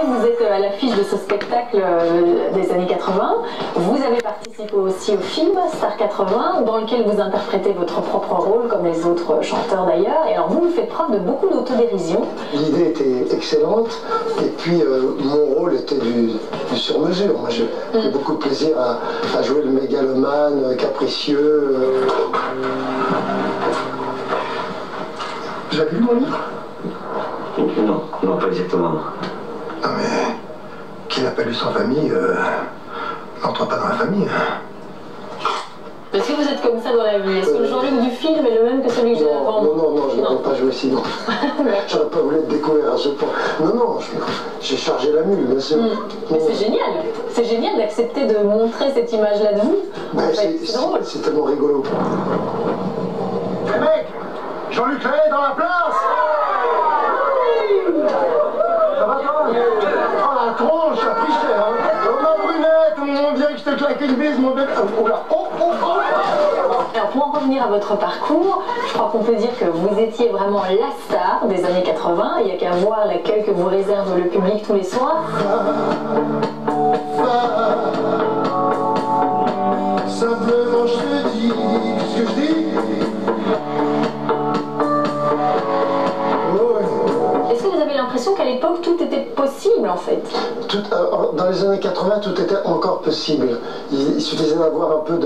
Vous êtes à l'affiche de ce spectacle des années 80. Vous avez participé aussi au film Star 80, dans lequel vous interprétez votre propre rôle, comme les autres chanteurs d'ailleurs. Et alors vous faites preuve de beaucoup d'autodérision. L'idée était excellente, et puis mon rôle était du sur-mesure. Moi j'ai beaucoup de plaisir à jouer le mégalomane, capricieux. Vous avez lu mon livre? Non, pas exactement. Non mais, qui n'a pas lu sans famille, n'entre pas dans la famille. Est-ce que vous êtes comme ça dans la vie? Est-ce que le Jean-Luc du film est le même que celui que j'ai avant? Non, je ne peux pas jouer sinon. J'aurais pas voulu te découvrir à ce point. Non, j'ai chargé la mule, bien sûr. Mais c'est génial. C'est génial d'accepter de montrer cette image-là de vous. C'est drôle. C'est tellement rigolo. Les mecs, Jean-Luc Lahaye dans la place. Ça va toi? Oh la tronche, ça a pris cher, hein. Oh ma brunette, on dirait que je te claque une bise, mon bébé. Oh là, oh. Alors pour en revenir à votre parcours, je crois qu'on peut dire que vous étiez vraiment la star des années 80. Il n'y a qu'à voir l'accueil que vous réserve le public tous les soirs. Simplement je te dis ce que je dis. Est-ce que vous avez l'impression qu'à l'époque tout était possible en fait? Dans les années 80, tout était encore possible. Il suffisait d'avoir un peu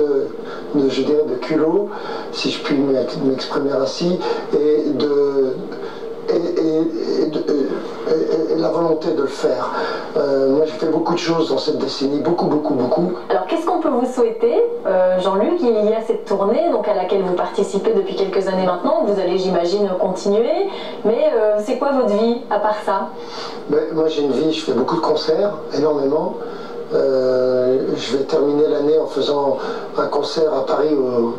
je dirais, de culot, si je puis m'exprimer ainsi, et la volonté de le faire. Moi j'ai fait beaucoup de choses dans cette décennie, beaucoup. Alors qu'est-ce qu'on peut vous souhaiter, Jean-Luc? Il y a cette tournée donc à laquelle vous participez depuis quelques années maintenant, vous allez j'imagine continuer, mais c'est quoi votre vie à part ça? Moi j'ai une vie, je fais beaucoup de concerts, énormément. Je vais terminer l'année en faisant un concert à Paris au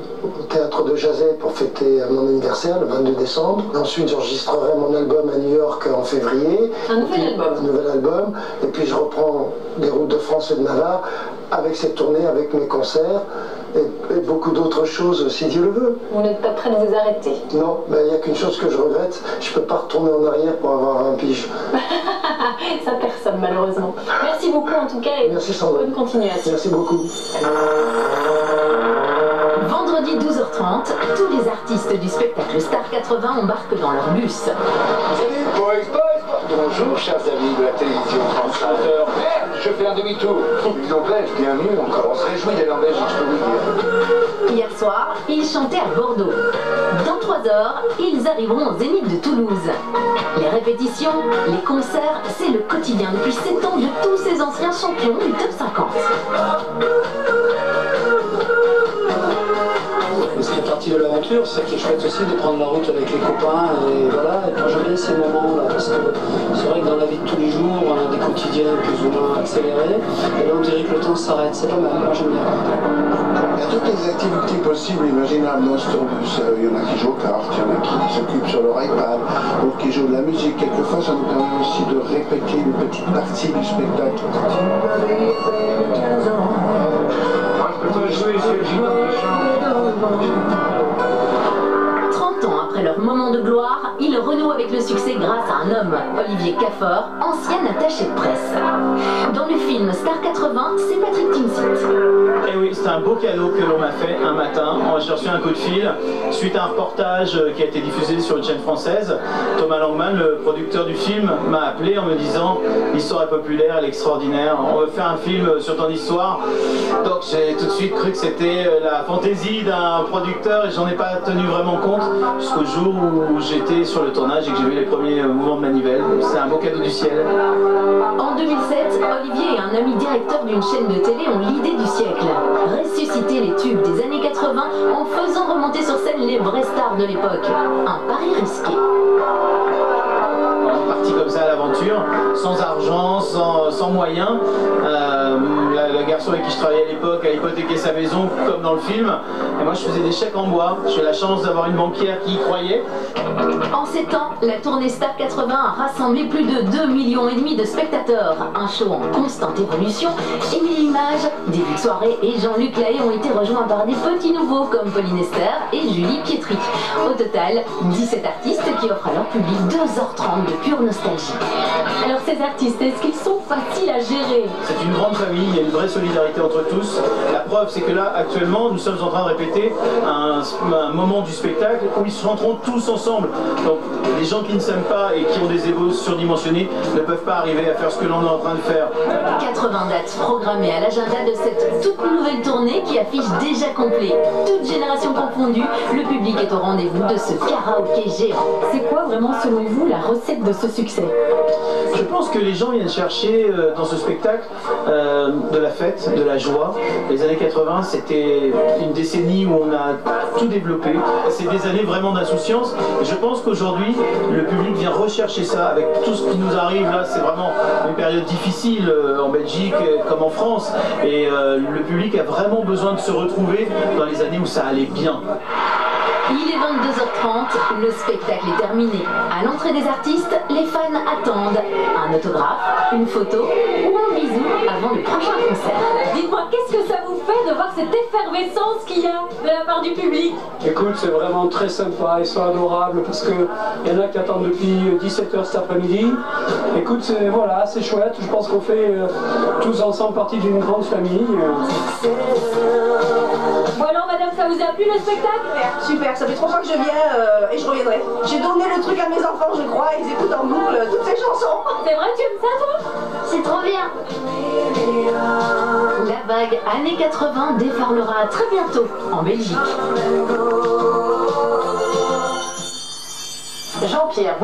Théâtre de Jazet pour fêter mon anniversaire le 22 décembre. Ensuite j'enregistrerai mon album à New York en février. Un nouvel album. Et puis je reprends les routes de France et de Navarre avec cette tournée, avec mes concerts et beaucoup d'autres choses si Dieu le veut. Vous n'êtes pas prêt de vous arrêter? Non, mais il n'y a qu'une chose que je regrette, je ne peux pas retourner en arrière pour avoir un pige. Ça personne malheureusement. Merci beaucoup en tout cas et merci Sandra. Bonne continuation. Merci beaucoup. Vendredi 12h30, tous les artistes du spectacle Star 80 embarquent dans leur bus. Salut boys. Bonjour chers amis de la télévision française. Merde, je fais un demi-tour. Ils ont belge, bienvenue encore. On se réjouit d'aller en Belgique, je peux vous dire. Hier soir, ils chantaient à Bordeaux. Dans 3 heures, ils arriveront au Zénith de Toulouse. Les répétitions, les concerts, c'est le quotidien depuis 7 ans de tous ces anciens champions du top 50. Ça fait partie de l'aventure, c'est ça qui est chouette aussi de prendre la route avec les copains et voilà, et moi j'aime bien ces moments-là parce que c'est vrai que dans la vie de tous les jours on a des quotidiens plus ou moins accélérés et là on dirait que le temps s'arrête, c'est pas mal, moi j'aime bien. Il y a toutes les activités possibles, imaginables dans ce tourbus. Il y en a qui jouent aux cartes, il y en a qui s'occupent sur leur iPad, d'autres qui jouent de la musique. Quelquefois ça nous permet aussi de répéter une petite partie du spectacle. Moi je peux pas jouer sur le gymnase. 30 ans après leur moment de gloire, ils renouent avec le succès grâce à un homme, Olivier Cafor, ancien attaché de presse. Dans le film Star 80, c'est Patrick Timsit. Et oui, c'est un beau cadeau que l'on m'a fait un matin. J'ai reçu un coup de fil suite à un reportage qui a été diffusé sur une chaîne française. Thomas Langman, le producteur du film, m'a appelé en me disant l'histoire est populaire, elle est extraordinaire, on veut faire un film sur ton histoire. Donc j'ai tout de suite cru que c'était la fantaisie d'un producteur et j'en ai pas tenu vraiment compte jusqu'au jour où j'étais sur le tournage et que j'ai vu les premiers mouvements de manivelle. C'est un beau cadeau du ciel. En 2007, Olivier et un ami directeur d'une chaîne de télé ont l'idée du siècle. Ressusciter les tubes des années 80 en faisant remonter sur scène les vrais stars de l'époque. Un pari risqué. Parti comme ça à l'aventure, sans argent, sans moyens. Le garçon avec qui je travaillais à l'époque a hypothéqué sa maison comme dans le film. Et moi je faisais des chèques en bois. J'ai la chance d'avoir une banquière qui y croyait. En 7 ans, la tournée Star 80 a rassemblé plus de 2,5 millions de spectateurs. Un show en constante évolution. Émilie Image, début de soirée et Jean-Luc Lahaye ont été rejoints par des petits nouveaux comme Pauline Esther et Julie Pietri. Au total, 17 artistes qui offrent à leur public 2h30 de pure nostalgique. Alors ces artistes, est-ce qu'ils sont faciles à gérer? C'est une grande famille, il y a une vraie solidarité entre tous. La preuve, c'est que là, actuellement, nous sommes en train de répéter un moment du spectacle où ils se chanteront tous ensemble. Donc, les gens qui ne s'aiment pas et qui ont des égos surdimensionnés ne peuvent pas arriver à faire ce que l'on est en train de faire. 80 dates programmées à l'agenda de cette toute nouvelle tournée qui affiche déjà complet. Toute génération confondue, le public est au rendez-vous de ce karaoké géant. C'est quoi vraiment, selon vous, la recette de ce succès? Je pense que les gens viennent chercher dans ce spectacle de la fête, de la joie. Les années 80, c'était une décennie où on a tout développé. C'est des années vraiment d'insouciance. Et je pense qu'aujourd'hui, le public vient rechercher ça avec tout ce qui nous arrive. Là, c'est vraiment une période difficile en Belgique comme en France. Et le public a vraiment besoin de se retrouver dans les années où ça allait bien. Il est 22h30, le spectacle est terminé. À l'entrée des artistes, les fans attendent un autographe, une photo ou un bisou avant le prochain concert. Dites-moi, qu'est-ce que ça vous fait de voir cette effervescence qu'il y a de la part du public? Écoute, c'est vraiment très sympa, ils sont adorables parce qu'il y en a qui attendent depuis 17h cet après-midi. Écoute, voilà, c'est chouette, je pense qu'on fait tous ensemble partie d'une grande famille. Bon alors madame, ça vous a plu le spectacle? Super, ça fait 3 fois que je viens et je reviendrai. J'ai donné le truc à mes enfants, je crois, ils écoutent en boucle toutes ces chansons. C'est vrai, tu aimes ça toi? C'est trop bien. La vague années 80 déferlera très bientôt en Belgique. Jean-Pierre,